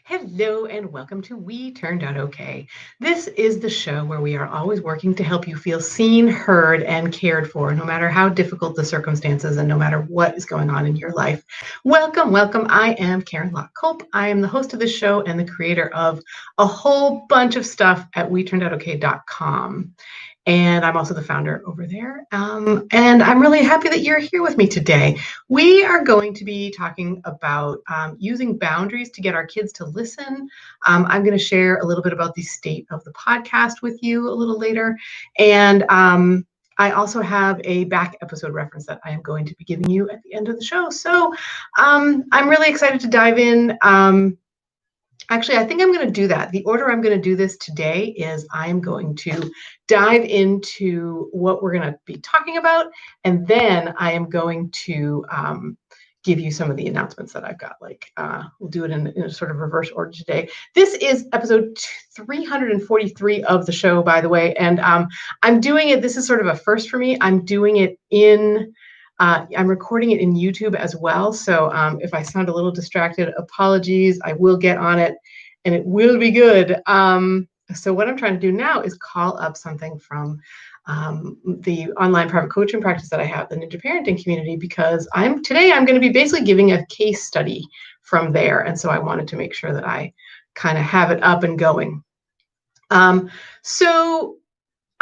Hello and welcome to We Turned Out Okay. This is the show where we are always working to help you feel seen, heard, and cared for, no matter how difficult the circumstances and no matter what is going on in your life. Welcome, welcome. I am Karen Locke Culp. I am the host of this show and the creator of a whole bunch of stuff at WeTurnedOutOK.com. And I'm also the founder over there. And I'm really happy that you're here with me today. We are going to be talking about using boundaries to get our kids to listen. I'm going to share a little bit about the state of the podcast with you a little later. And I also have a back episode reference that I am going to be giving you at the end of the show. So I'm really excited to dive in. Actually, I think I'm going to do that. The order I'm going to do this today is I'm going to dive into what we're going to be talking about, and then I am going to give you some of the announcements that I've got. We'll do it in a sort of reverse order today. This is episode 343 of the show, by the way, and I'm doing it. This is sort of a first for me. I'm doing it I'm recording it in YouTube as well. So if I sound a little distracted, apologies. I will get on it and it will be good. So what I'm trying to do now is call up something from the online private coaching practice that I have, the Ninja Parenting Community, because today I'm going to be basically giving a case study from there. And so I wanted to make sure that I kind of have it up and going. So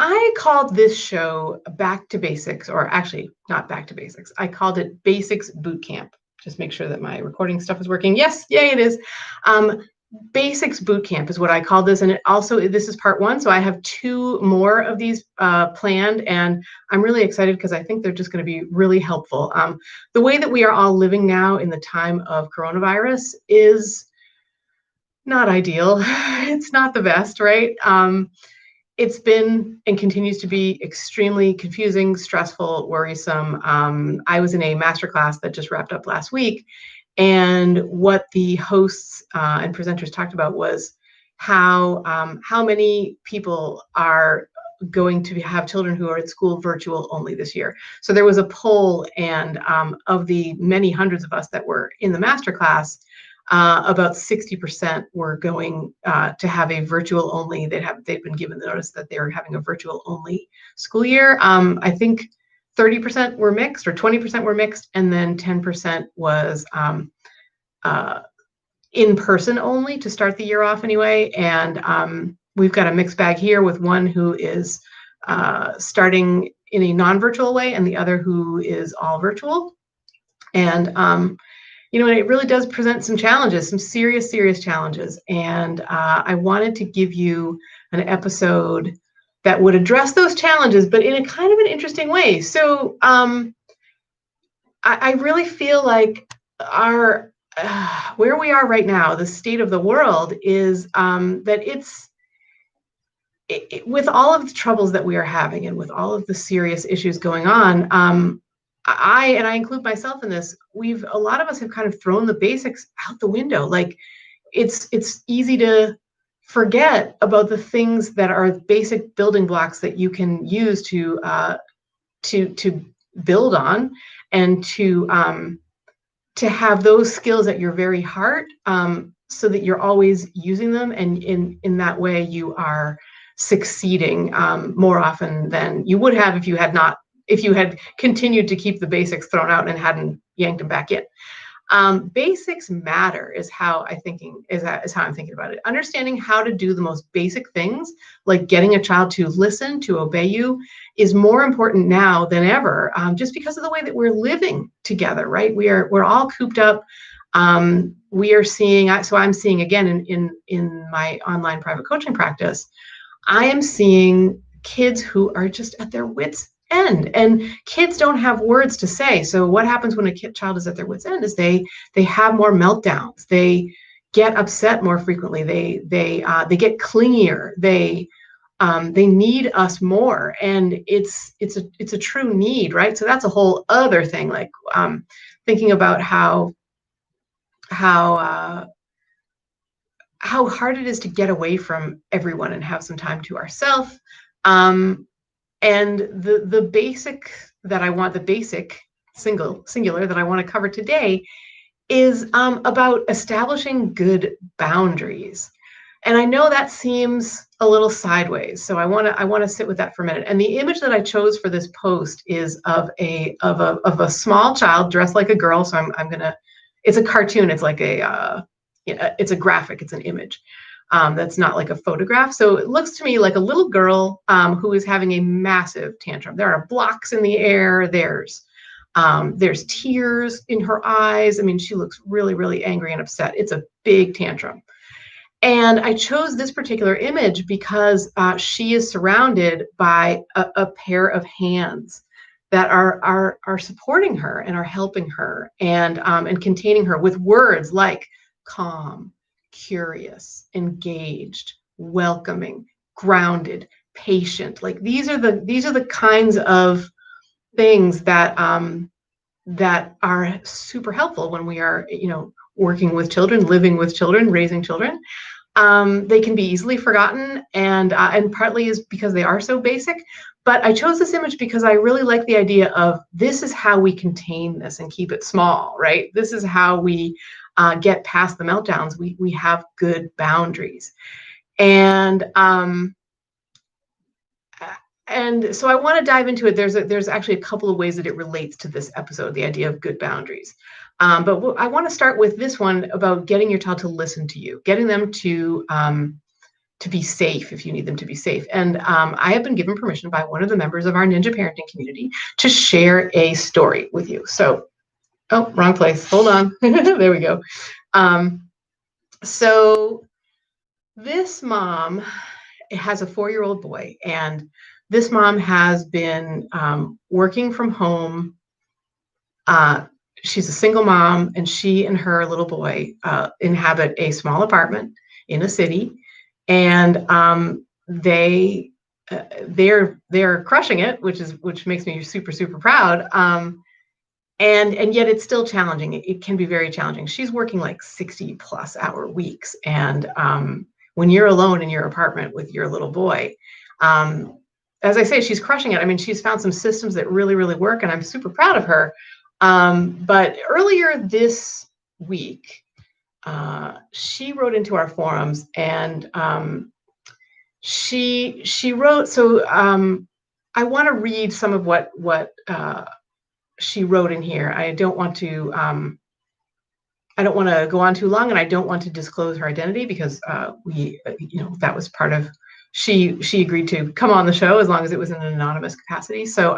I called this show Back to Basics, or actually not Back to Basics. I called it Basics Bootcamp. Just make sure that my recording stuff is working. Yes, yay, it is. Basics Bootcamp is what I call this. And this is part one. So I have two more of these planned. And I'm really excited because I think they're just going to be really helpful. The way that we are all living now in the time of coronavirus is not ideal. It's not the best, right? It's been and continues to be extremely confusing, stressful, worrisome. I was in a masterclass that just wrapped up last week, and what the hosts and presenters talked about was how many people are going to have children who are at school virtual only this year. So there was a poll, and of the many hundreds of us that were in the masterclass, about 60% were going to have a virtual only. They've been given the notice that they were having a virtual only school year. I think 30% were mixed, or 20% were mixed, and then 10% was in person only to start the year off anyway. And we've got a mixed bag here with one who is starting in a non-virtual way and the other who is all virtual. And and it really does present some challenges, some serious, serious challenges. And I wanted to give you an episode that would address those challenges, but in a kind of an interesting way. So I really feel like where we are right now, the state of the world is that with all of the troubles that we are having and with all of the serious issues going on, I include myself in this. A lot of us have kind of thrown the basics out the window. Like it's easy to forget about the things that are basic building blocks that you can use to build on and to have those skills at your very heart, so that you're always using them, and in that way you are succeeding more often than you would have if you had continued to keep the basics thrown out and hadn't yanked them back in. Basics matter is how I'm thinking about it. Understanding how to do the most basic things, like getting a child to listen, to obey you, is more important now than ever, just because of the way that we're living together, right? We're all cooped up. We are seeing, so I'm seeing again in my online private coaching practice, I am seeing kids who are just at their wits' end, and kids don't have words to say. So what happens when a child is at their wits' end is they have more meltdowns. They get upset more frequently. They get clingier. They need us more, and it's a true need, right? So that's a whole other thing. Like thinking about how hard it is to get away from everyone and have some time to ourselves. And the basic singular that I want to cover today is about establishing good boundaries. And I know that seems a little sideways, so I want to sit with that for a minute. And the image that I chose for this post is of a small child dressed like a girl. So I'm gonna, it's a cartoon. It's like it's a graphic. It's an image. That's not like a photograph. So it looks to me like a little girl who is having a massive tantrum. There are blocks in the air. There's tears in her eyes. I mean, she looks really, really angry and upset. It's a big tantrum. And I chose this particular image because she is surrounded by a pair of hands that are supporting her and are helping her and containing her with words like calm, curious, engaged, welcoming, grounded, patient. Like these are the kinds of things that are super helpful when we are, working with children, living with children, raising children. They can be easily forgotten, and partly is because they are so basic. But I chose this image because I really like the idea of this is how we contain this and keep it small, right? This is how we get past the meltdowns. We have good boundaries, and so I want to dive into it. There's actually a couple of ways that it relates to this episode, the idea of good boundaries. But I want to start with this one about getting your child to listen to you, getting them to be safe if you need them to be safe. And I have been given permission by one of the members of our Ninja parenting community to share a story with you. So, oh, wrong place. Hold on. There we go. So this mom has a 4-year-old boy, and this mom has been working from home. She's a single mom, and she and her little boy inhabit a small apartment in a city, and they're crushing it, which makes me super, super proud. And yet it's still challenging. It can be very challenging. She's working like 60+ hour weeks, and when you're alone in your apartment with your little boy, as I say, she's crushing it. I mean, she's found some systems that really, really work, and I'm super proud of her. But earlier this week, she wrote into our forums, and she wrote. So I want to read some of what she wrote in here. I don't want to go on too long, and I don't want to disclose her identity because that was part of. She agreed to come on the show as long as it was in an anonymous capacity. So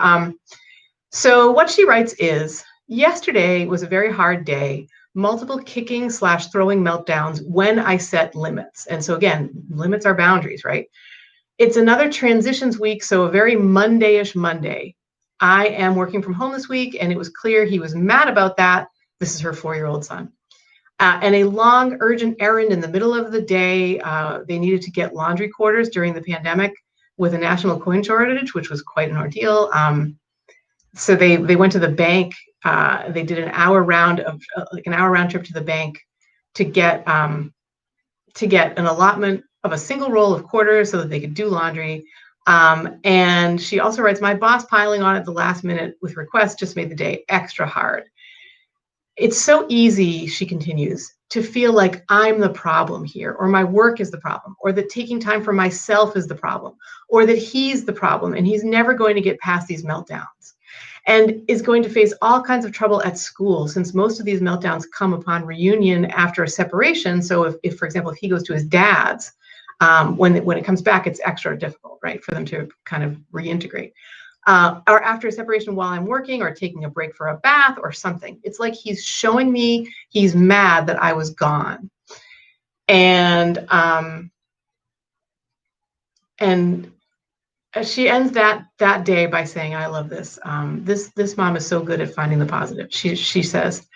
what she writes is, yesterday was a very hard day, multiple kicking/throwing meltdowns when I set limits. And so again, limits are boundaries, right? It's another transitions week, so a very Monday-ish Monday. I am working from home this week, and it was clear he was mad about that. This is her 4-year-old son. And a long, urgent errand in the middle of the day. They needed to get laundry quarters during the pandemic with a national coin shortage, which was quite an ordeal. So they went to the bank. They did an hour round trip to the bank to get an allotment of a single roll of quarters so that they could do laundry. And she also writes, my boss piling on at the last minute with requests just made the day extra hard. It's so easy, she continues, to feel like I'm the problem here, or my work is the problem, or that taking time for myself is the problem, or that he's the problem and he's never going to get past these meltdowns, and is going to face all kinds of trouble at school, since most of these meltdowns come upon reunion after a separation. So if for example, if he goes to his dad's, when it comes back, it's extra difficult, right, for them to kind of reintegrate. Or after a separation while I'm working, or taking a break for a bath or something. It's like he's showing me he's mad that I was gone. And she ends that day by saying, I love this. This mom is so good at finding the positive. She says,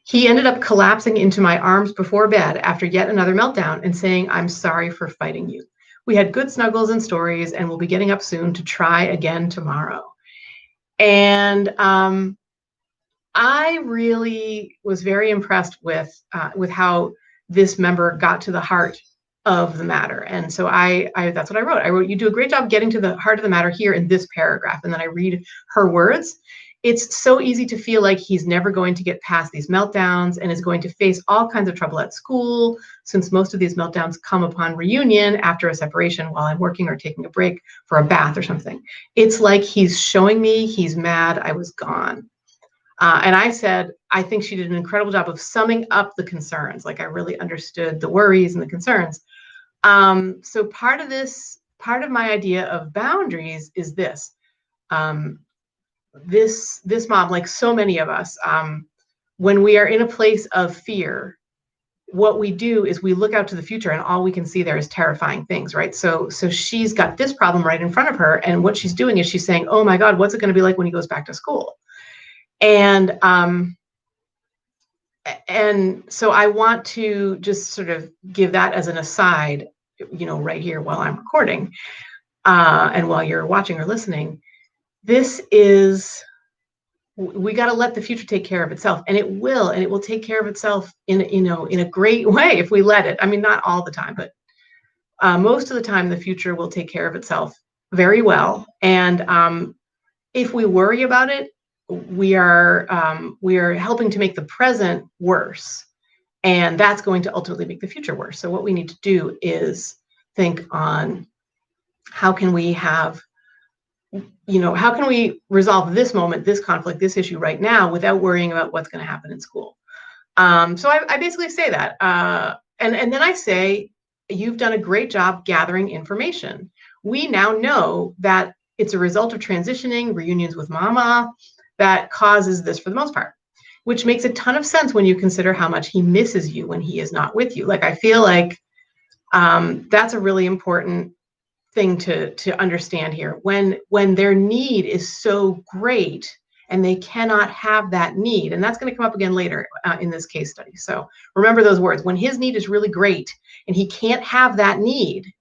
he ended up collapsing into my arms before bed after yet another meltdown and saying, I'm sorry for fighting you. We had good snuggles and stories, and we'll be getting up soon to try again tomorrow. And I really was very impressed with how this member got to the heart of the matter. And so I that's what I wrote. I wrote, you do a great job getting to the heart of the matter here in this paragraph. And then I read her words. it's so easy to feel like he's never going to get past these meltdowns and is going to face all kinds of trouble at school, since most of these meltdowns come upon reunion after a separation while I'm working or taking a break for a bath or something. It's like he's showing me he's mad I was gone. And I said, I think she did an incredible job of summing up the concerns. Like I really understood the worries and the concerns. So part of my idea of boundaries is this. This mom, like so many of us, when we are in a place of fear, what we do is we look out to the future and all we can see there is terrifying things, right? So she's got this problem right in front of her, and what she's doing is she's saying, oh my God, what's it going to be like when he goes back to school? And so I want to just sort of give that as an aside, right here while I'm recording, and while you're watching or listening. This is, we got to let the future take care of itself, and it will take care of itself in a great way if we let it. I mean, not all the time, but most of the time the future will take care of itself very well. And if we worry about it, we are helping to make the present worse, and that's going to ultimately make the future worse. So what we need to do is think on how can we resolve this moment, this conflict, this issue right now without worrying about what's going to happen in school. So I basically say that. And then I say, you've done a great job gathering information. We now know that it's a result of transitioning, reunions with mama, that causes this for the most part, which makes a ton of sense when you consider how much he misses you when he is not with you. Like, I feel like that's a really important thing to understand here. When their need is so great and they cannot have that need, and that's going to come up again later in this case study. So remember those words. When his need is really great and he can't have that need,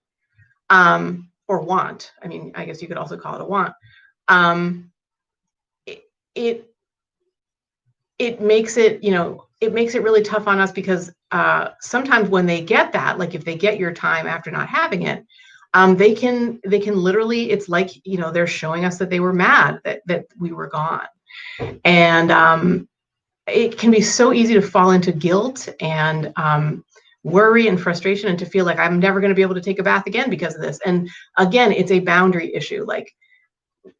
or want, I mean, I guess you could also call it a want, it makes it, it makes it really tough on us, because sometimes when they get that, like if they get your time after not having it, they can literally, it's like, they're showing us that they were mad that we were gone. And it can be so easy to fall into guilt and worry and frustration, and to feel like I'm never going to be able to take a bath again because of this. And again, it's a boundary issue. Like,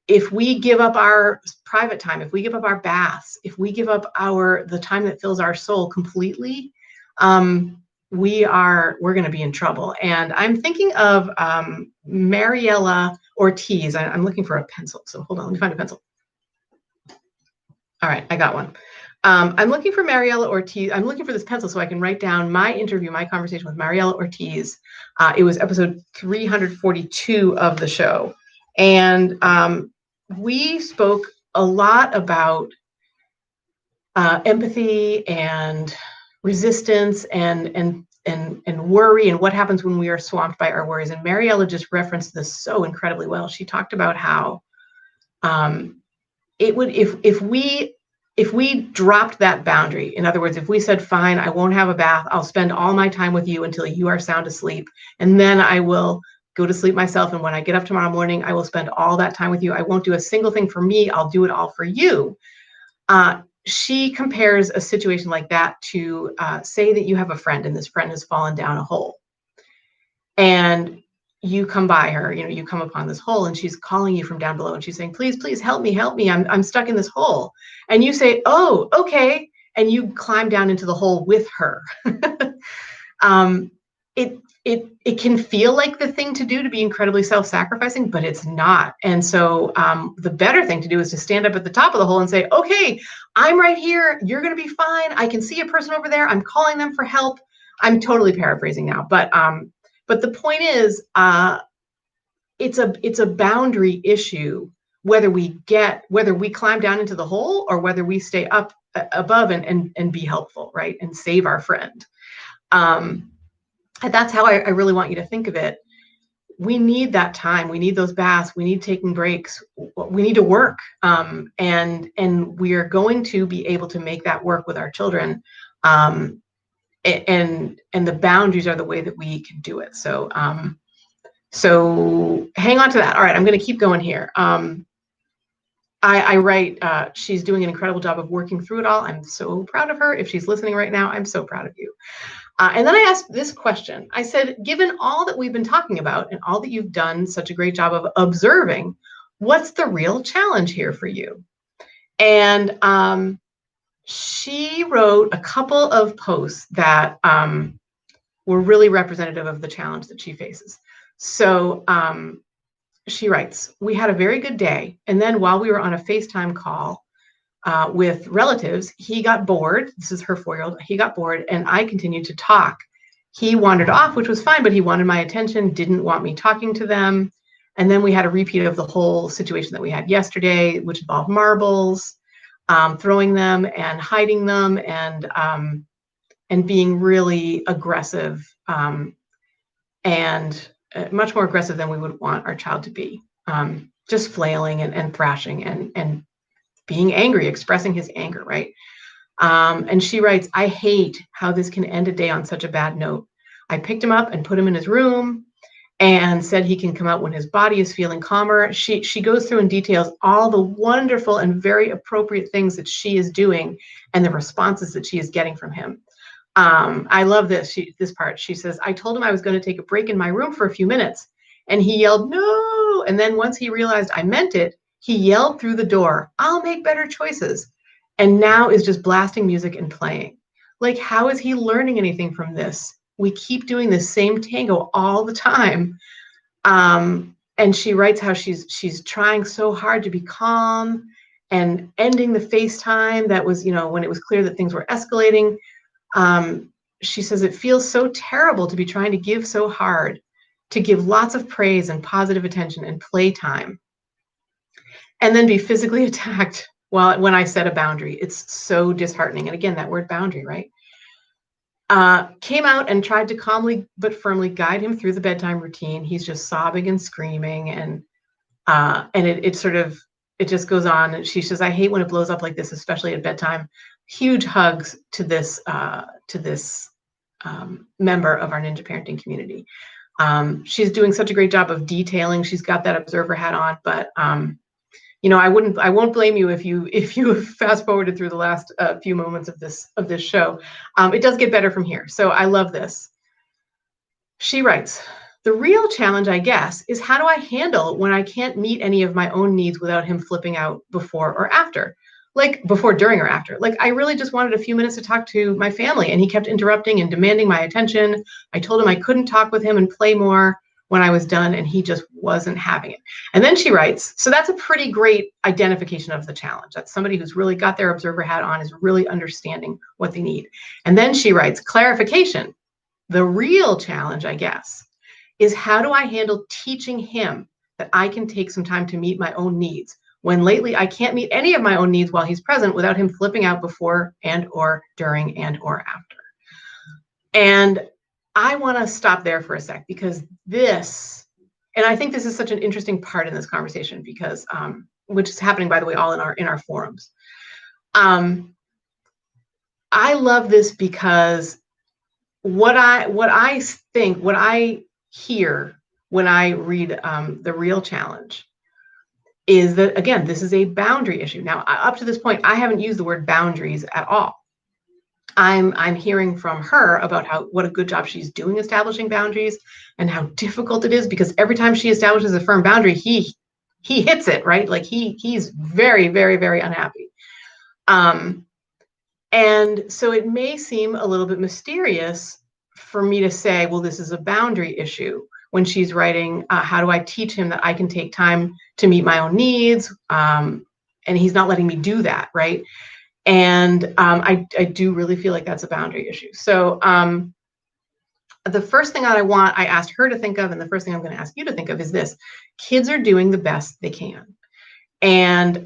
if we give up our private time, if we give up our baths, if we give up the time that fills our soul completely, we're going to be in trouble. And I'm thinking of Mariela Ortiz. I'm looking for a pencil, so hold on, let me find a pencil. All right, I got one. I'm looking for Mariela Ortiz. I'm looking for this pencil so I can write down my conversation with Mariela Ortiz. It was episode 342 of the show. And we spoke a lot about empathy and resistance and worry, and what happens when we are swamped by our worries. And Mariela just referenced this so incredibly well. She talked about how it would, if we dropped that boundary, in other words, if we said, fine, I won't have a bath, I'll spend all my time with you until you are sound asleep, and then I will go to sleep myself, and when I get up tomorrow morning, I will spend all that time with you. I won't do a single thing for me. I'll do it all for you. She compares a situation like that to say that you have a friend, and this friend has fallen down a hole, and you come by her, you come upon this hole, and she's calling you from down below, and she's saying, please help me, I'm stuck in this hole. And you say, oh, okay, and you climb down into the hole with her. It can feel like the thing to do, to be incredibly self-sacrificing, but it's not. And so the better thing to do is to stand up at the top of the hole and say, okay, I'm right here, you're going to be fine, I can see a person over there, I'm calling them for help. I'm totally paraphrasing now, but the point is, it's a boundary issue, whether we climb down into the hole or whether we stay up above and be helpful, right, and save our friend. And that's how I really want you to think of it. We need that time. We need those baths. We need taking breaks. We need to work. And we are going to be able to make that work with our children. And the boundaries are the way that we can do it. So hang on to that. All right, I'm going to keep going here. I write, she's doing an incredible job of working through it all. I'm so proud of her. If she's listening right now, I'm so proud of you. And then I asked this question. I said, given all that we've been talking about and all that you've done such a great job of observing, what's the real challenge here for you? And she wrote a couple of posts that were really representative of the challenge that she faces. So she writes, we had a very good day. And then while we were on a FaceTime call with relatives, he got bored. This is her 4-year-old. He got bored and I continued to talk. He wandered off, which was fine, but he wanted my attention, didn't want me talking to them. And then we had a repeat of the whole situation that we had yesterday, which involved marbles, throwing them and hiding them, and being really aggressive, and much more aggressive than we would want our child to be. Just flailing and thrashing and being angry, expressing his anger, right? And she writes, I hate how this can end a day on such a bad note. I picked him up and put him in his room and said he can come out when his body is feeling calmer. She goes through and details all the wonderful and very appropriate things that she is doing and the responses that she is getting from him. I love this part. She says, I told him I was going to take a break in my room for a few minutes, and he yelled, no. And then once he realized I meant it, he yelled through the door, I'll make better choices. And now is just blasting music and playing. Like, how is he learning anything from this? We keep doing the same tango all the time. And she writes how she's trying so hard to be calm and ending the FaceTime that was, when it was clear that things were escalating. She says it feels so terrible to be trying to give so hard, to give lots of praise and positive attention and playtime, and then be physically attacked when I set a boundary. It's so disheartening. And again, that word boundary, right? Came out and tried to calmly but firmly guide him through the bedtime routine. He's just sobbing and screaming, and it just goes on. And she says, I hate when it blows up like this, especially at bedtime. Huge hugs to this member of our Ninja parenting community. She's doing such a great job of detailing. She's got that observer hat on, but I won't blame you if you fast forwarded through the last few moments of this show. It does get better from here. So I love this. She writes, the real challenge, I guess, is how do I handle when I can't meet any of my own needs without him flipping out before or after? Like before, during, or after. Like, I really just wanted a few minutes to talk to my family, and he kept interrupting and demanding my attention. I told him I couldn't talk with him and play more when I was done, and he just wasn't having it. And then she writes, so that's a pretty great identification of the challenge. That's somebody who's really got their observer hat on, is really understanding what they need. And then she writes, clarification. The real challenge, I guess, is how do I handle teaching him that I can take some time to meet my own needs, when lately I can't meet any of my own needs while he's present without him flipping out before and or during and or after. And I want to stop there for a sec, because and I think this is such an interesting part in this conversation, because which is happening, by the way, all in our forums. I love this because what I hear when I read the real challenge is that, again, this is a boundary issue. Now, up to this point, I haven't used the word boundaries at all. I'm hearing from her about what a good job she's doing establishing boundaries, and how difficult it is, because every time she establishes a firm boundary, he hits it, right? Like he's very, very, very unhappy. And so it may seem a little bit mysterious for me to say, well, this is a boundary issue, when she's writing, how do I teach him that I can take time to meet my own needs? And he's not letting me do that, right? And I do really feel like that's a boundary issue. So the first thing I asked her to think of, and the first thing I'm going to ask you to think of, is this: kids are doing the best they can. And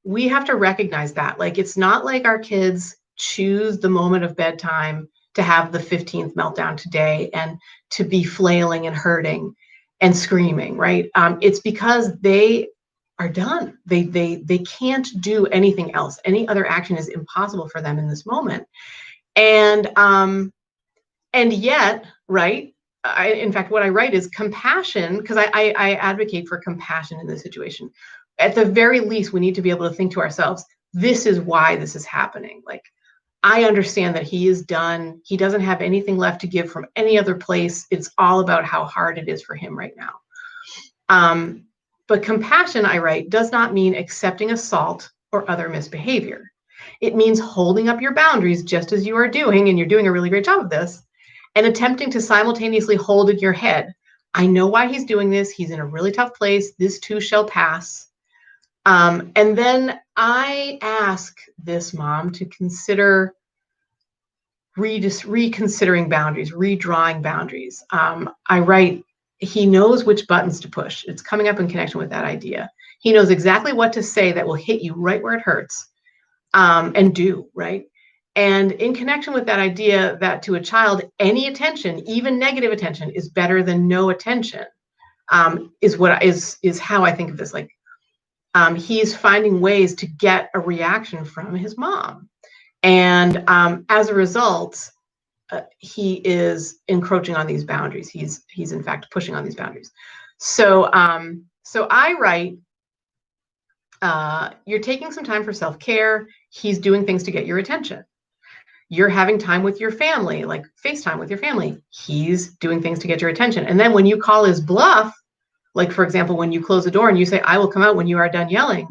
we have to recognize that. Like, it's not like our kids choose the moment of bedtime to have the 15th meltdown today and to be flailing and hurting and screaming, right? It's because they are done. They can't do anything else. Any other action is impossible for them in this moment. And yet, right? In fact, what I write is compassion, because I advocate for compassion in this situation. at the very least, we need to be able to think to ourselves, this is why this is happening. Like, I understand that he is done. He doesn't have anything left to give from any other place. It's all about how hard it is for him right now. But compassion, I write, does not mean accepting assault or other misbehavior. It means holding up your boundaries just as you are doing, and you're doing a really great job of this, and attempting to simultaneously hold in your head, I know why he's doing this. He's in a really tough place. This too shall pass. And then I ask this mom to consider reconsidering boundaries, redrawing boundaries. I write, he knows which buttons to push. It's coming up in connection with that idea. He knows exactly what to say that will hit you right where it hurts, and do, right? And in connection with that idea that to a child, any attention, even negative attention, is better than no attention, is how I think of this. Like, he's finding ways to get a reaction from his mom. And as a result, he is encroaching on these boundaries. He's in fact pushing on these boundaries. So I write, you're taking some time for self-care. He's doing things to get your attention. You're having time with your family, like FaceTime with your family. He's doing things to get your attention. And then when you call his bluff, like, for example, when you close the door and you say, I will come out when you are done yelling,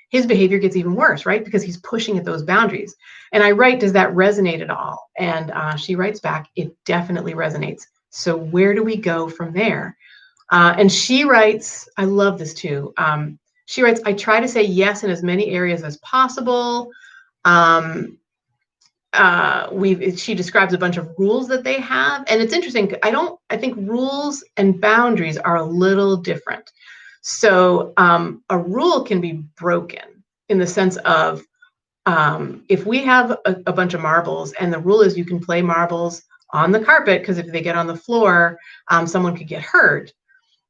his behavior gets even worse, right? Because he's pushing at those boundaries. And I write, does that resonate at all? And she writes back, it definitely resonates. So where do we go from there? And she writes, I love this too. She writes, I try to say yes in as many areas as possible. She describes a bunch of rules that they have, and it's interesting. I think rules and boundaries are a little different. So a rule can be broken in the sense of, if we have a bunch of marbles and the rule is you can play marbles on the carpet, because if they get on the floor, someone could get hurt.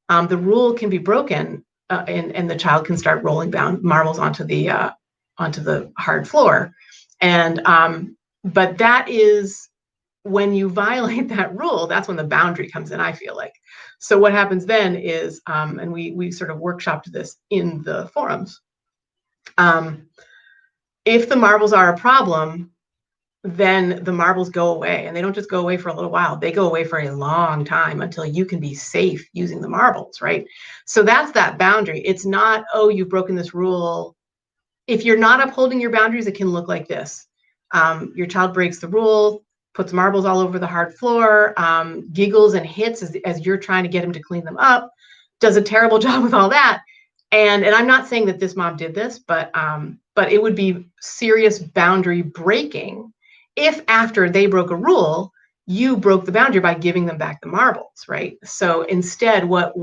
The rule can be broken, and the child can start rolling down marbles onto the hard floor. And but that is, when you violate that rule, that's when the boundary comes in, I feel like. So what happens then is, and we sort of workshopped this in the forums, if the marbles are a problem, then the marbles go away, and they don't just go away for a little while. They go away for a long time until you can be safe using the marbles, right? So that's that boundary. It's not, oh, you've broken this rule. If you're not upholding your boundaries, it can look like this. Your child breaks the rule, puts marbles all over the hard floor, giggles and hits as you're trying to get him to clean them up, does a terrible job with all that. And I'm not saying that this mom did this, but it would be serious boundary breaking if after they broke a rule, you broke the boundary by giving them back the marbles, right? So instead, what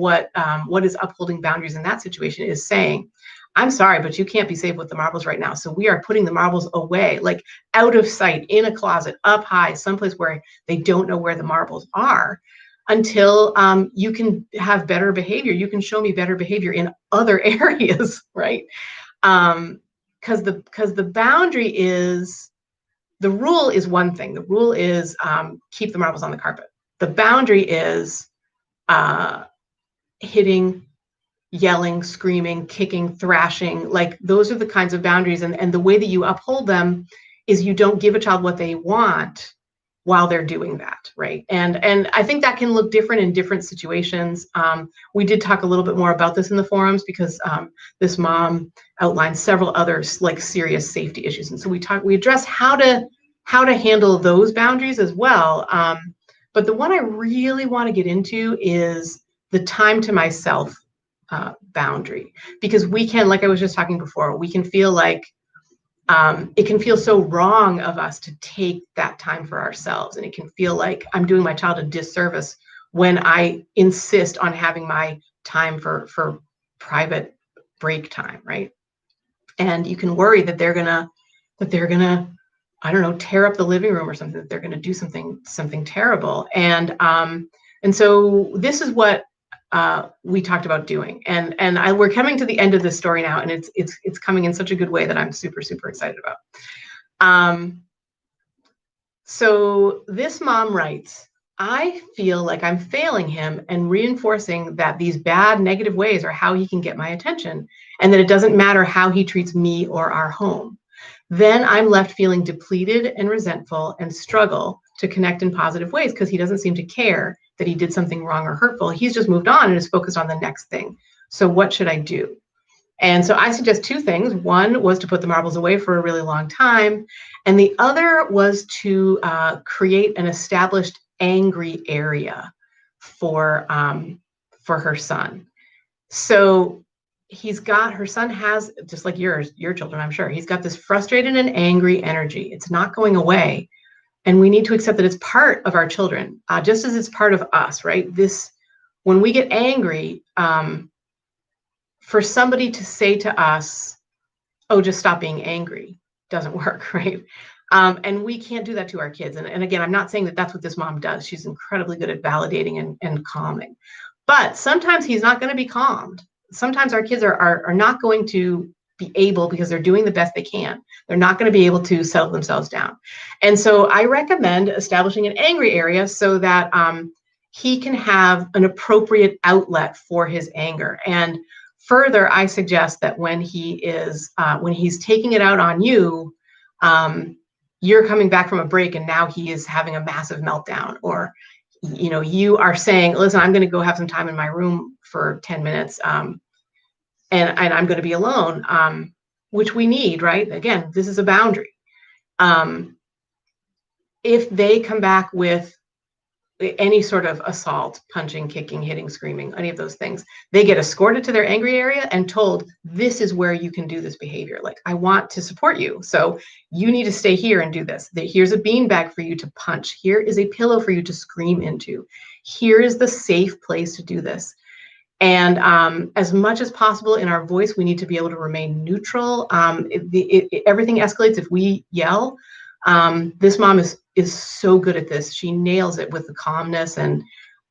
is upholding boundaries in that situation is saying, I'm sorry, but you can't be safe with the marbles right now. So we are putting the marbles away, like out of sight, in a closet, up high, someplace where they don't know where the marbles are, until you can have better behavior. You can show me better behavior in other areas, right? Because the boundary is, the rule is one thing. The rule is keep the marbles on the carpet. The boundary is hitting, yelling, screaming, kicking, thrashing. Like, those are the kinds of boundaries. And the way that you uphold them is you don't give a child what they want while they're doing that, right? And I think that can look different in different situations. We did talk a little bit more about this in the forums, because this mom outlined several others, like serious safety issues. And so we address how to handle those boundaries as well. But the one I really want to get into is the time to myself boundary, because we can, like I was just talking before, we can feel like it can feel so wrong of us to take that time for ourselves, and it can feel like I'm doing my child a disservice when I insist on having my time for private break time, right? And you can worry that they're gonna I don't know, tear up the living room or something, that they're gonna do something terrible. And so this is what we talked about doing, and we're coming to the end of this story now, and it's coming in such a good way that I'm super excited about. So this mom writes, I feel like I'm failing him and reinforcing that these bad, negative ways are how he can get my attention, and that it doesn't matter how he treats me or our home. Then I'm left feeling depleted and resentful and struggle to connect in positive ways because he doesn't seem to care that he did something wrong or hurtful. He's just moved on and is focused on the next thing. So, what should I do? And so I suggest two things. One was to put the marbles away for a really long time, and the other was to create an established angry area for her son. So her son has, just like your children, I'm sure, he's got this frustrated and angry energy. It's not going away, and we need to accept that it's part of our children, just as it's part of us, right? This when we get angry. For somebody to say to us, oh, just stop being angry, doesn't work, right? And we can't do that to our kids. And again, I'm not saying that that's what this mom does. She's incredibly good at validating and calming. But sometimes he's not going to be calmed. Sometimes our kids are not going to be able, because they're doing the best they can, they're not going to be able to settle themselves down. And so I recommend establishing an angry area so that he can have an appropriate outlet for his anger. And further, I suggest that when he's taking it out on you, you're coming back from a break and now he is having a massive meltdown, or you are saying, listen, I'm going to go have some time in my room for 10 minutes, and I'm going to be alone, which we need, right? Again, this is a boundary. If they come back with any sort of assault, punching, kicking, hitting, screaming, any of those things, they get escorted to their angry area and told, this is where you can do this behavior. Like, I want to support you, so you need to stay here and do this. Here's a beanbag for you to punch. Here is a pillow for you to scream into. Here is the safe place to do this. And as much as possible in our voice, we need to be able to remain neutral. Everything escalates if we yell. This mom is so good at this. She nails it with the calmness, and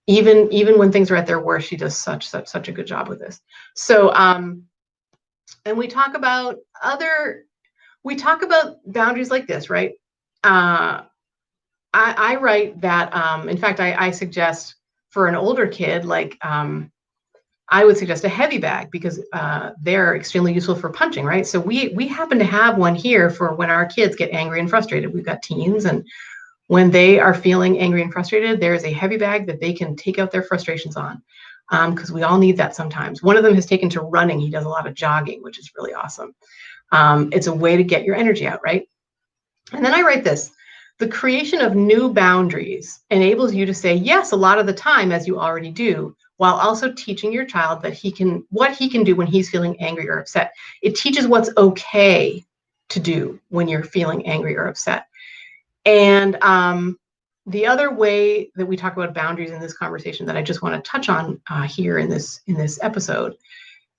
even when things are at their worst, she does such a good job with this. So, and we talk about boundaries like this, right? I write that. In fact, I suggest for an older kid, like I would suggest a heavy bag, because they're extremely useful for punching, right? So we happen to have one here for when our kids get angry and frustrated. We've got teens, and when they are feeling angry and frustrated, there is a heavy bag that they can take out their frustrations on, because we all need that sometimes. One of them has taken to running. He does a lot of jogging, which is really awesome. It's a way to get your energy out, right? And then I write this. The creation of new boundaries enables you to say yes a lot of the time, as you already do, while also teaching your child that what he can do when he's feeling angry or upset. It teaches what's okay to do when you're feeling angry or upset. And the other way that we talk about boundaries in this conversation that I just want to touch on here in this episode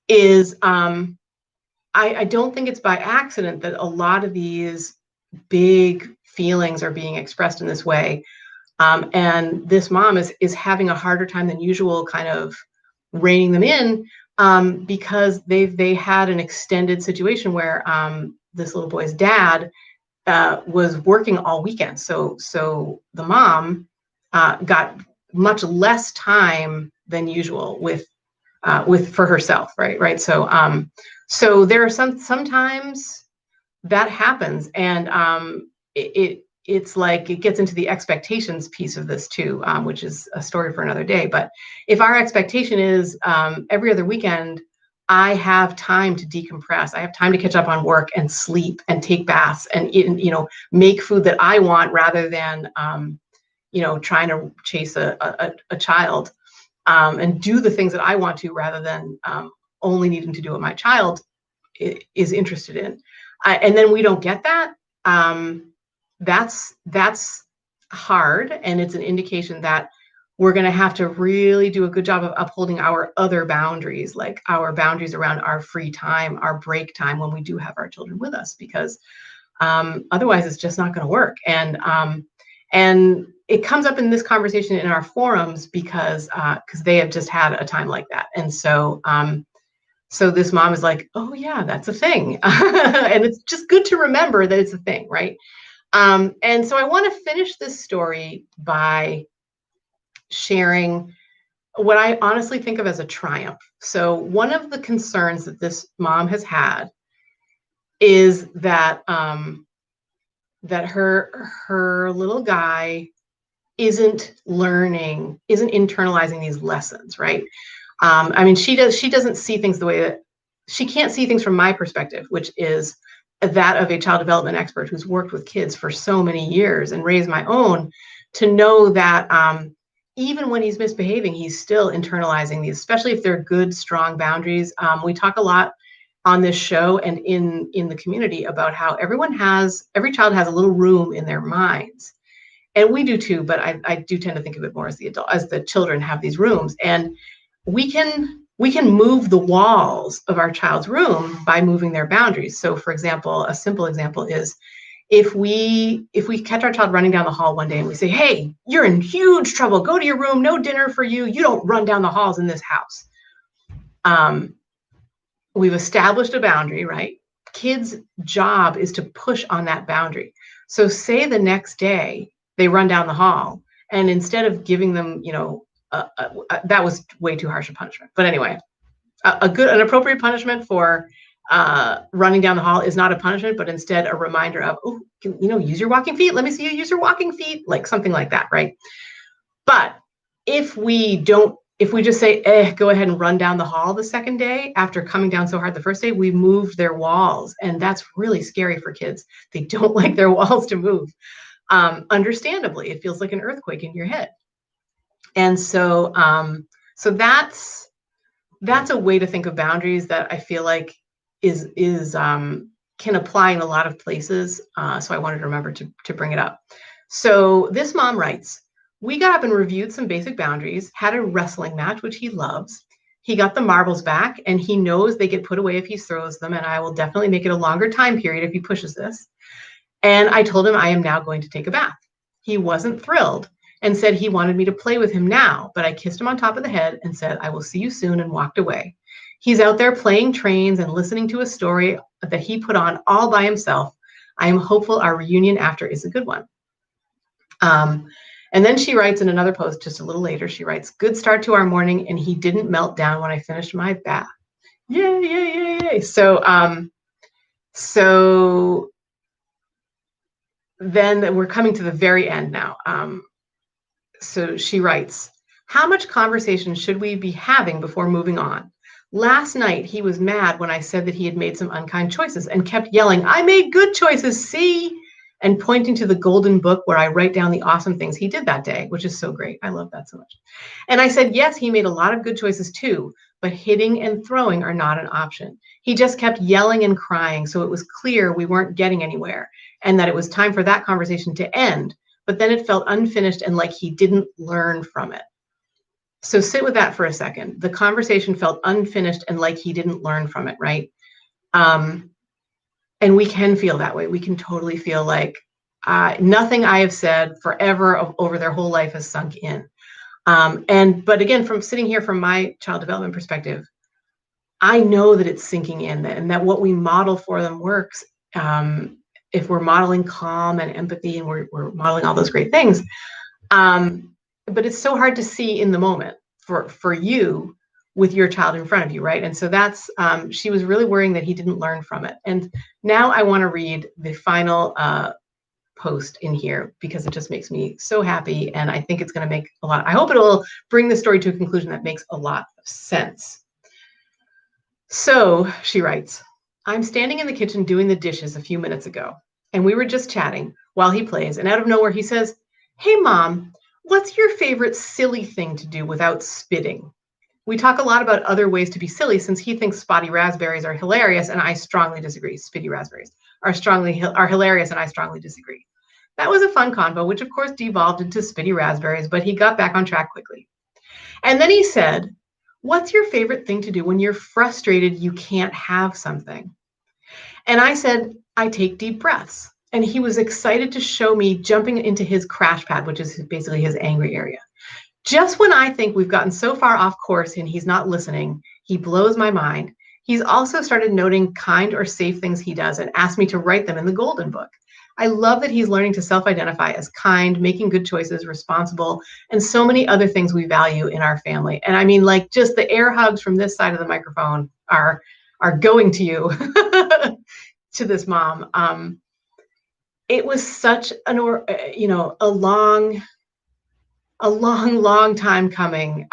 is I don't think it's by accident that a lot of these big feelings are being expressed in this way. And this mom is having a harder time than usual kind of reining them in, because they had an extended situation where this little boy's dad was working all weekend. So the mom got much less time than usual with for herself, right? So there are sometimes that happens, and it's like it gets into the expectations piece of this too, which is a story for another day. But if our expectation is every other weekend, I have time to decompress, I have time to catch up on work and sleep and take baths and eat, make food that I want rather than trying to chase a child, and do the things that I want to rather than only needing to do what my child is interested in. And then we don't get that. That's hard, and it's an indication that we're going to have to really do a good job of upholding our other boundaries, like our boundaries around our free time, our break time when we do have our children with us, because otherwise it's just not going to work. And it comes up in this conversation in our forums because they have just had a time like that. And so this mom is like, oh yeah, that's a thing. And it's just good to remember that it's a thing, right? And so I want to finish this story by sharing what I honestly think of as a triumph. So one of the concerns that this mom has had is that that her little guy isn't internalizing these lessons, right? I mean, she doesn't see things the way that she can't see things from my perspective, which is that of a child development expert who's worked with kids for so many years and raised my own, to know that even when he's misbehaving, he's still internalizing these, especially if they're good, strong boundaries. We talk a lot on this show and in the community about how every child has a little room in their minds. And we do too, but I do tend to think of it more as the children have these rooms. And we can move the walls of our child's room by moving their boundaries. So for example, a simple example is if we catch our child running down the hall one day and we say, hey, you're in huge trouble, go to your room, no dinner for you, you don't run down the halls in this house. We've established a boundary, right? Kids' job is to push on that boundary. So say the next day they run down the hall, and instead of giving them, that was way too harsh a punishment. But anyway, an appropriate punishment for running down the hall is not a punishment, but instead a reminder of, use your walking feet. Let me see you use your walking feet, like something like that, right? But if we just say, go ahead and run down the hall the second day after coming down so hard the first day, we moved their walls. And that's really scary for kids. They don't like their walls to move. Understandably, it feels like an earthquake in your head. And so that's a way to think of boundaries that I feel like is can apply in a lot of places. So I wanted to remember to bring it up. So this mom writes, we got up and reviewed some basic boundaries, had a wrestling match, which he loves. He got the marbles back, and he knows they get put away if he throws them, and I will definitely make it a longer time period if he pushes this. And I told him I am now going to take a bath. He wasn't thrilled and said he wanted me to play with him now, but I kissed him on top of the head and said, I will see you soon, and walked away. He's out there playing trains and listening to a story that he put on all by himself. I am hopeful our reunion after is a good one. And then she writes in another post just a little later, she writes, good start to our morning, and he didn't melt down when I finished my bath. Yay, yay, yay, yay. So then we're coming to the very end now. So she writes, how much conversation should we be having before moving on? Last night, he was mad when I said that he had made some unkind choices and kept yelling, I made good choices, see? And pointing to the golden book where I write down the awesome things he did that day, which is so great. I love that so much. And I said, yes, he made a lot of good choices too, but hitting and throwing are not an option. He just kept yelling and crying, so it was clear we weren't getting anywhere and that it was time for that conversation to end, but then it felt unfinished and like he didn't learn from it. So sit with that for a second. The conversation felt unfinished and like he didn't learn from it, right? And we can feel that way. We can totally feel like nothing I have said forever over their whole life has sunk in. But again, from sitting here from my child development perspective, I know that it's sinking in and that what we model for them works. If we're modeling calm and empathy and we're modeling all those great things. But it's so hard to see in the moment for you with your child in front of you, right? And so that's, she was really worrying that he didn't learn from it. And now I want to read the final post in here because it just makes me so happy. And I think it's going to make I hope it will bring the story to a conclusion that makes a lot of sense. So she writes, I'm standing in the kitchen doing the dishes a few minutes ago, and we were just chatting while he plays. And out of nowhere, he says, hey, Mom, what's your favorite silly thing to do without spitting? We talk a lot about other ways to be silly since he thinks spotty raspberries are hilarious, and I strongly disagree. Spitty raspberries are hilarious, and I strongly disagree. That was a fun convo, which of course devolved into spitty raspberries, but he got back on track quickly. And then he said, what's your favorite thing to do when you're frustrated you can't have something? And I said, I take deep breaths. And he was excited to show me jumping into his crash pad, which is basically his angry area. Just when I think we've gotten so far off course and he's not listening, he blows my mind. He's also started noting kind or safe things he does and asked me to write them in the golden book. I love that he's learning to self-identify as kind, making good choices, responsible, and so many other things we value in our family. And I mean, like, just the air hugs from this side of the microphone are going to you, to this mom. It was such an, a long time coming.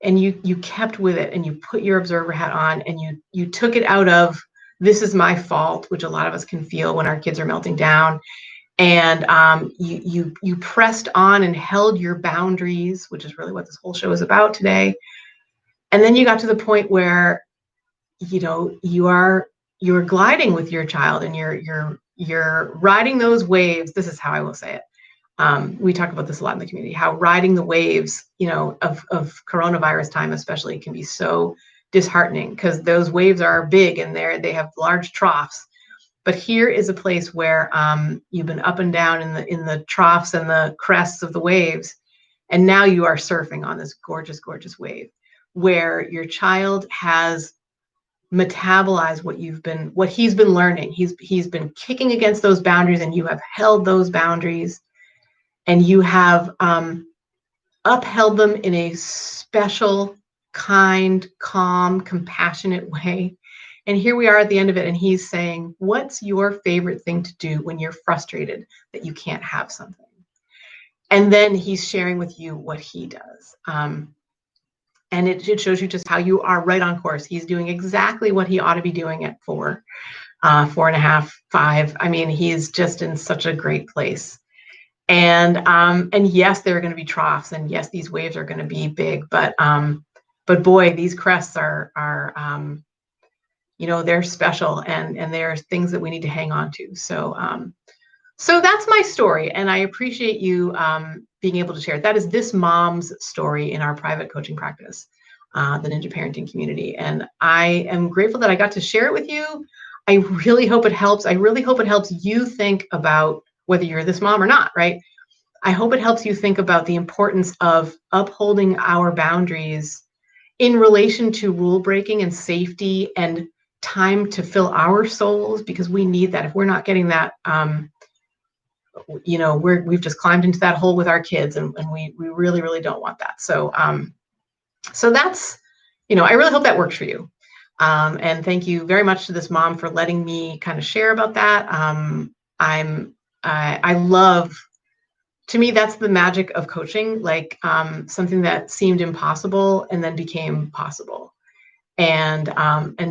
And you kept with it, and you put your observer hat on, and you took it out of, this is my fault, which a lot of us can feel when our kids are melting down. And you pressed on and held your boundaries, which is really what this whole show is about today. And then you got to the point where, you're gliding with your child, and you're riding those waves. This is how I will say it. We talk about this a lot in the community, how riding the waves, of coronavirus time especially, can be so disheartening, because those waves are big, and they have large troughs. But here is a place where you've been up and down in the troughs and the crests of the waves, and now you are surfing on this gorgeous, gorgeous wave, where your child has metabolized what he's been learning. He's been kicking against those boundaries, and you have held those boundaries, and you have upheld them in a special, kind, calm, compassionate way. And here we are at the end of it, and he's saying, what's your favorite thing to do when you're frustrated that you can't have something? And then he's sharing with you what he does. And it shows you just how you are right on course. He's doing exactly what he ought to be doing at 4.5, 5. I mean, he's just in such a great place. And yes, there are going to be troughs, and yes, these waves are going to be big, but boy, these crests are they're special, and there are things that we need to hang on to. So that's my story, and I appreciate you being able to share it. That is this mom's story in our private coaching practice, the Ninja Parenting Community, and I am grateful that I got to share it with you. I really hope it helps. I really hope it helps you think about whether you're this mom or not, right? I hope it helps you think about the importance of upholding our boundaries in relation to rule breaking and safety and time to fill our souls, because we need that. If we're not getting that, we've just climbed into that hole with our kids, and we really, really don't want that. So that's, I really hope that works for you. And thank you very much to this mom for letting me kind of share about that. I love, to me, that's the magic of coaching, like something that seemed impossible and then became possible. And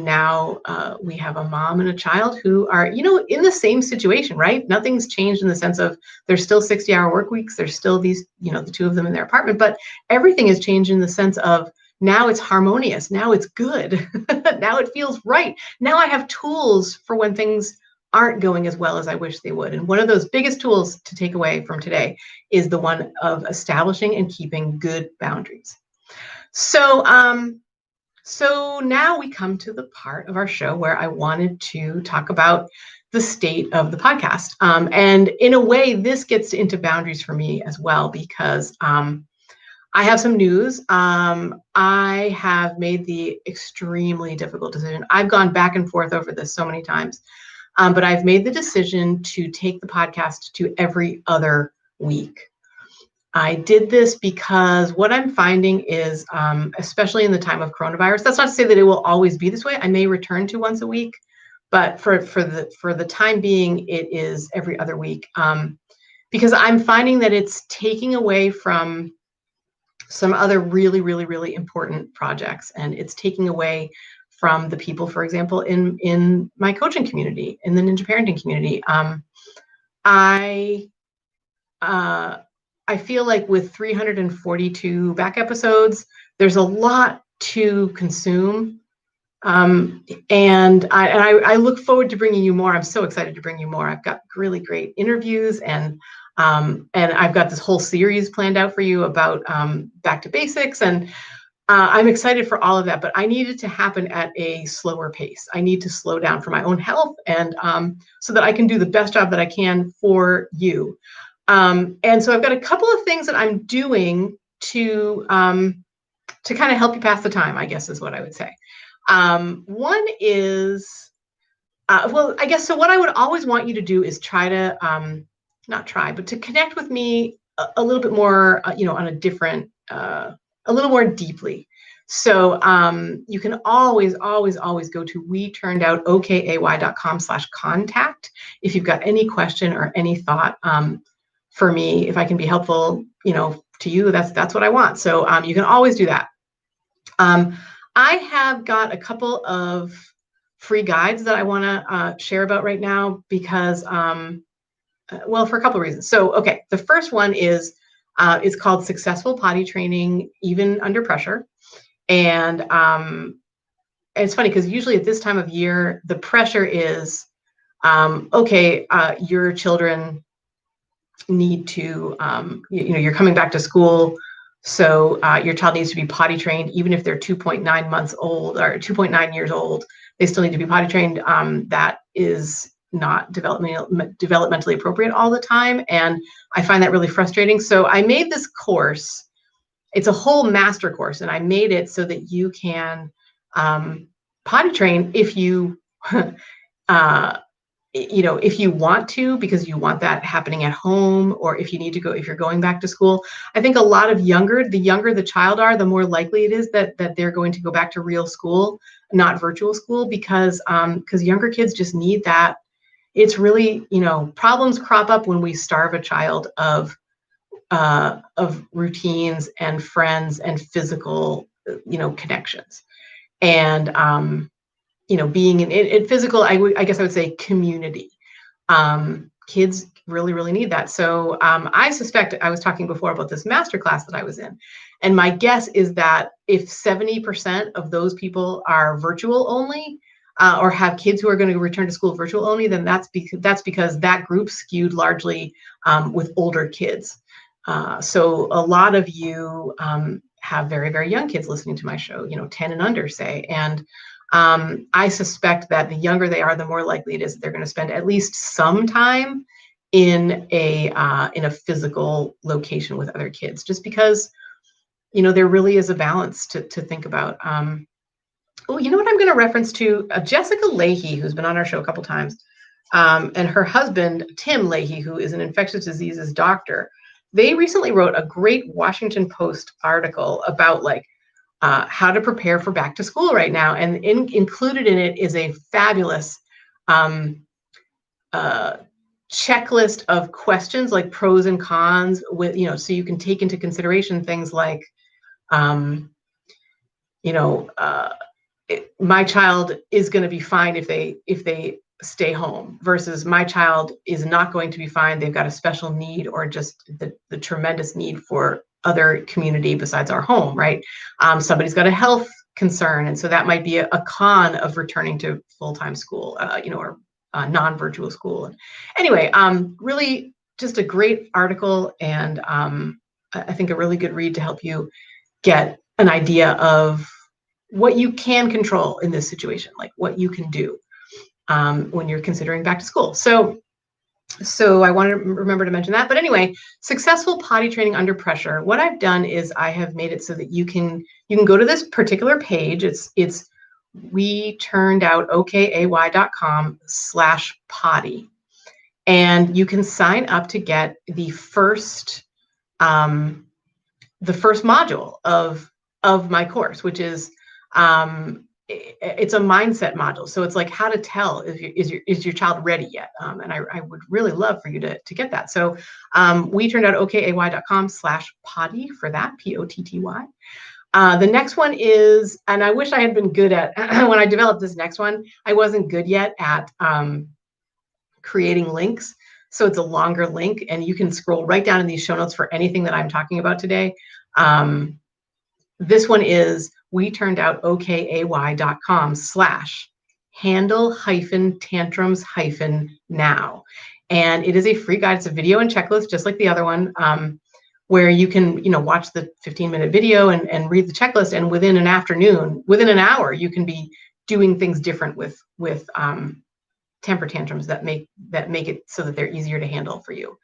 now we have a mom and a child who are, in the same situation, right? Nothing's changed in the sense of there's still 60-hour work weeks. There's still these, the two of them in their apartment, but everything has changed in the sense of now it's harmonious. Now it's good. Now it feels right. Now I have tools for when things aren't going as well as I wish they would. And one of those biggest tools to take away from today is the one of establishing and keeping good boundaries. So now we come to the part of our show where I wanted to talk about the state of the podcast. And in a way, this gets into boundaries for me as well, because I have some news. I have made the extremely difficult decision. I've gone back and forth over this so many times, but I've made the decision to take the podcast to every other week. I did this because what I'm finding is, especially in the time of coronavirus, that's not to say that it will always be this way. I may return to once a week, but for the time being, it is every other week, because I'm finding that it's taking away from some other really, really, really important projects, and it's taking away from the people, for example, in my coaching community, in the Ninja Parenting community. I feel like with 342 back episodes, there's a lot to consume. And I look forward to bringing you more. I'm so excited to bring you more. I've got really great interviews, and I've got this whole series planned out for you about back to basics. And I'm excited for all of that, but I need it to happen at a slower pace. I need to slow down for my own health, and so that I can do the best job that I can for you. And so I've got a couple of things that I'm doing to kind of help you pass the time, I guess is what I would say. One is Well, I guess so. What I would always want you to do is try to, not try, but to connect with me a little bit more, on a different, a little more deeply. So you can always, always, always go to weturnedoutoKay.com/contact if you've got any question or any thought for me. If I can be helpful, to you, that's what I want. So you can always do that. I have got a couple of free guides that I want to share about right now because, well, for a couple of reasons. So, okay, the first one is it's called Successful Potty Training Even Under Pressure. And it's funny because usually at this time of year, the pressure is, okay, your children need to, you're coming back to school. So your child needs to be potty trained, even if they're 2.9 months old or 2.9 years old, they still need to be potty trained. That is not developmentally appropriate all the time. And I find that really frustrating. So I made this course. It's a whole master course, and I made it so that you can potty train if you if you want to, because you want that happening at home, or if you need to go, if you're going back to school. I think a lot of the younger the child are, the more likely it is that they're going to go back to real school, not virtual school, because younger kids just need that. It's really, problems crop up when we starve a child of routines and friends and physical, connections. And being in physical, I guess I would say community. Kids really, really need that. So I suspect, I was talking before about this masterclass that I was in, and my guess is that if 70% of those people are virtual only, or have kids who are going to return to school virtual only, then that's because that group skewed largely with older kids. So a lot of you have very, very young kids listening to my show, 10 and under, say. And I suspect that the younger they are, the more likely it is that they're going to spend at least some time in a physical location with other kids, just because, there really is a balance to think about. Oh, you know what I'm going to reference to? Jessica Leahy, who's been on our show a couple times, and her husband, Tim Leahy, who is an infectious diseases doctor. They recently wrote a great Washington Post article about how to prepare for back to school right now. And included in it is a fabulous checklist of questions, like pros and cons, with, so you can take into consideration things like, my child is going to be fine if they stay home, versus my child is not going to be fine. They've got a special need, or just the tremendous need for other community besides our home, right? Somebody's got a health concern, and so that might be a con of returning to full-time school, or non-virtual school. Anyway, really just a great article, and I think a really good read to help you get an idea of what you can control in this situation, like what you can do when you're considering back to school. So I want to remember to mention that. But anyway, Successful Potty Training Under Pressure. What I've done is I have made it so that you can go to this particular page. It's weturnedoutoKay.com/potty. And you can sign up to get the first module of my course, which is it's a mindset module. So it's like how to tell is your child ready yet? And I would really love for you to get that. So weturnedoutoKay.com/potty for that, Potty. The next one is, and I wish I had been good at when I developed this next one, I wasn't good yet at creating links. So it's a longer link, and you can scroll right down in these show notes for anything that I'm talking about today. This one is weturnedoutoKay.com/handle-tantrums-now. And it is a free guide. It's a video and checklist, just like the other one, where you can, watch the 15-minute video and read the checklist. And within an hour, you can be doing things different with temper tantrums that make it so that they're easier to handle for you.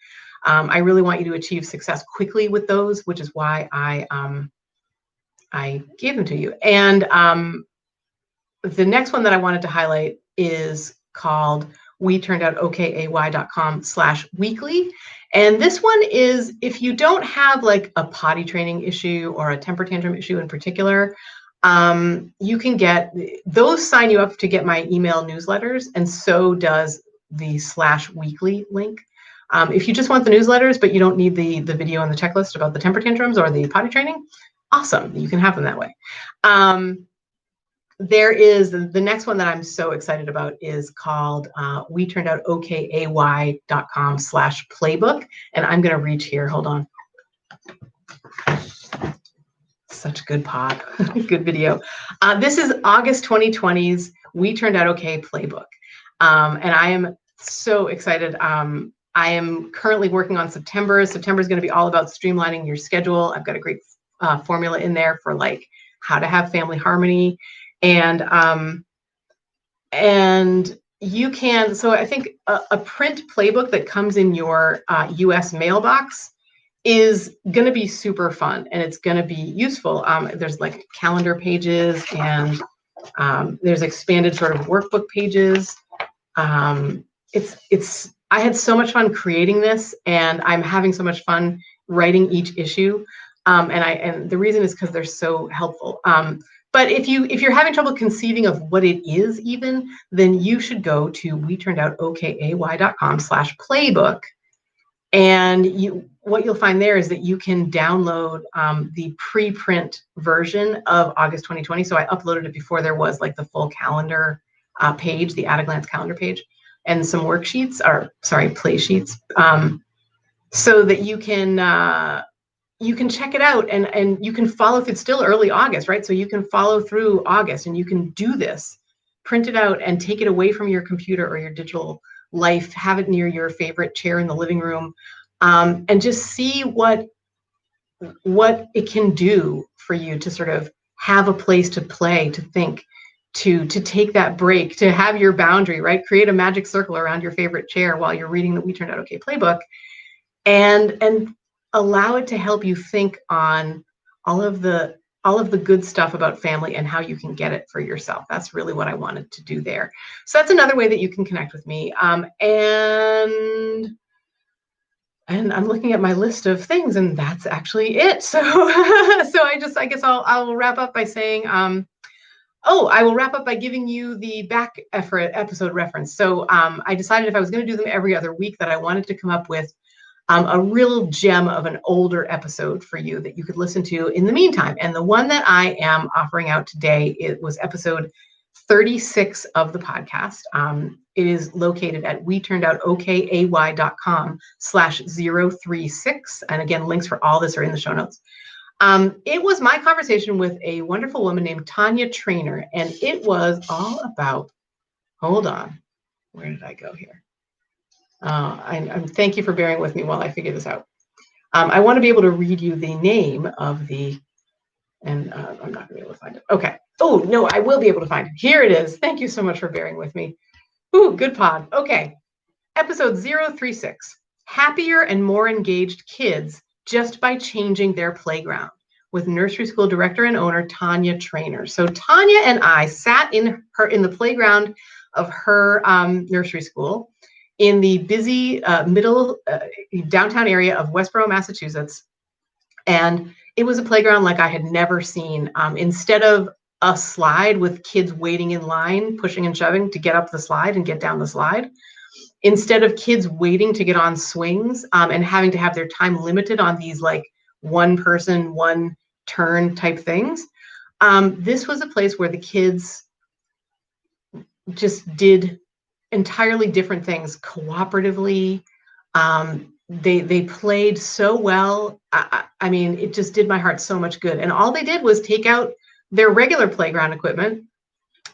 I really want you to achieve success quickly with those, which is why I gave them to you. And the next one that I wanted to highlight is called WeTurnedOutOkAY.com/weekly. And this one is if you don't have like a potty training issue or a temper tantrum issue in particular, you can get those, sign you up to get my email newsletters, and so does the /weekly link. If you just want the newsletters, but you don't need the video and the checklist about the temper tantrums or the potty training, awesome, you can have them that way. There is the next one that I'm so excited about is called WeTurnedOutOkAY.com/playbook. And I'm going to reach here. Hold on. Such good pod, good video. This is August 2020's We Turned Out Okay playbook. And I am so excited. I am currently working on September. September is going to be all about streamlining your schedule. I've got a great formula in there for like how to have family harmony. And you can, so I think a print playbook that comes in your US mailbox is going to be super fun, and it's going to be useful. There's like calendar pages, and there's expanded sort of workbook pages. I had so much fun creating this, and I'm having so much fun writing each issue. And the reason is because they're so helpful. But if you're having trouble conceiving of what it is even, then you should go to WeTurnedOutOkAY.com/playbook. And what you'll find there is that you can download the preprint version of August 2020. So I uploaded it before there was like the full calendar page, the at a glance calendar page, and some worksheets, or sorry, play sheets, so that you can check it out, and you can follow. If it's still early August, right? So you can follow through August, and you can do this, print it out and take it away from your computer or your digital life, have it near your favorite chair in the living room, and just see what it can do for you to sort of have a place to play, to think, to take that break, to have your boundary, right? Create a magic circle around your favorite chair while you're reading the We Turned Out Okay playbook, and allow it to help you think on all of the good stuff about family and how you can get it for yourself. That's really what I wanted to do there. So that's another way that you can connect with me. And I'm looking at my list of things, and that's actually it. So I guess I'll wrap up by saying, I will wrap up by giving you the back episode reference. So I decided if I was going to do them every other week, that I wanted to come up with a real gem of an older episode for you that you could listen to in the meantime. And the one that I am offering out today, it was episode 36 of the podcast. It is located at WeTurnedOutOkAY.com/036. And again, links for all this are in the show notes. It was my conversation with a wonderful woman named Tanya Trainer, and it was all about, hold on, where did I go here? Thank you for bearing with me while I figure this out. I want to be able to read you the name of the, and I'm not going to be able to find it. Okay. Oh, no, I will be able to find it. Here it is. Thank you so much for bearing with me. Ooh, good pod. Okay. Episode 036, Happier and More Engaged Kids Just by Changing Their Playground, with nursery school director and owner Tanya Trainer. So Tanya and I sat in the playground of her nursery school in the busy middle downtown area of Westboro, Massachusetts. And it was a playground like I had never seen. Instead of a slide with kids waiting in line, pushing and shoving to get up the slide and get down the slide, instead of kids waiting to get on swings and having to have their time limited on these like one person, one turn type things, this was a place where the kids just did entirely different things cooperatively. They played so well. I mean, it just did my heart so much good. And all they did was take out their regular playground equipment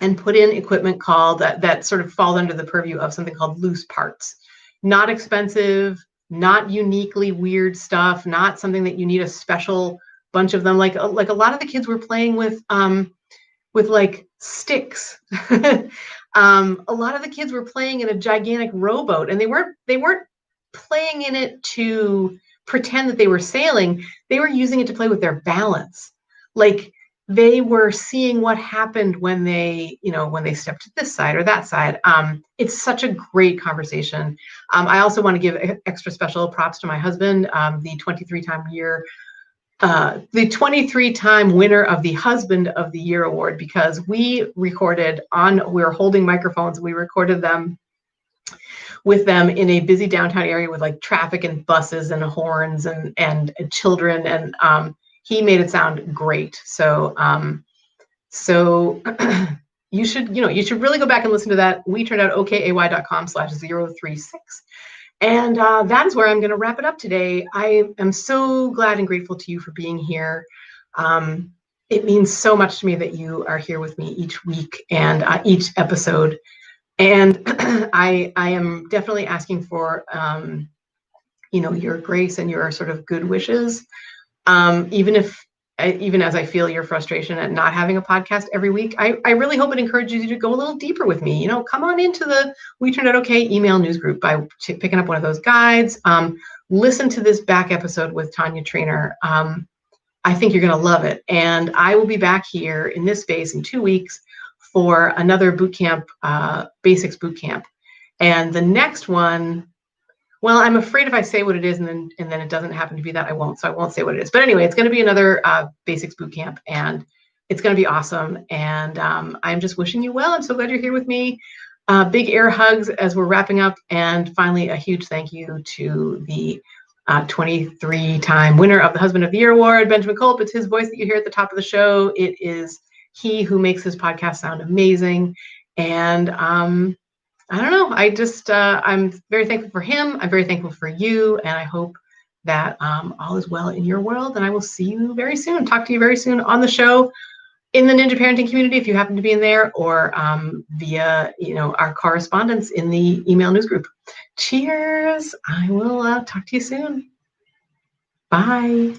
and put in equipment called that sort of fall under the purview of something called loose parts. Not expensive, not uniquely weird stuff, not something that you need a special bunch of them. Like a lot of the kids were playing with like sticks. A lot of the kids were playing in a gigantic rowboat, and they weren't playing in it to pretend that they were sailing. They were using it to play with their balance. Like they were seeing what happened when they, when they stepped to this side or that side. It's such a great conversation. I also want to give extra special props to my husband, the 23-time winner of the Husband of the Year award, because we were holding microphones. We recorded them with them in a busy downtown area with like traffic and buses and horns and children. And he made it sound great. So you should really go back and listen to that. We turned out okay.com/036. And that is where I'm going to wrap it up today. I am so glad and grateful to you for being here. It means so much to me that you are here with me each week and each episode. And I am definitely asking for, your grace and your sort of good wishes. Even as I feel your frustration at not having a podcast every week, I really hope it encourages you to go a little deeper with me. Come on into the We Turned Out Okay email news group by picking up one of those guides. Listen to this back episode with Tanya Trainer. I think you're going to love it. And I will be back here in this space in 2 weeks for another bootcamp, basics bootcamp. And the next one, well, I'm afraid if I say what it is and then it doesn't happen to be that, I won't. So I won't say what it is. But anyway, it's going to be another basics bootcamp, and it's going to be awesome. And I'm just wishing you well. I'm so glad you're here with me. Big air hugs as we're wrapping up. And finally, a huge thank you to the 23-time winner of the Husband of the Year award, Benjamin Culp. It's his voice that you hear at the top of the show. It is he who makes this podcast sound amazing. And I don't know. I'm very thankful for him. I'm very thankful for you. And I hope that all is well in your world. And I will see you very soon. Talk to you very soon on the show, in the Ninja Parenting community, if you happen to be in there, or via, our correspondence in the email news group. Cheers. I will talk to you soon. Bye.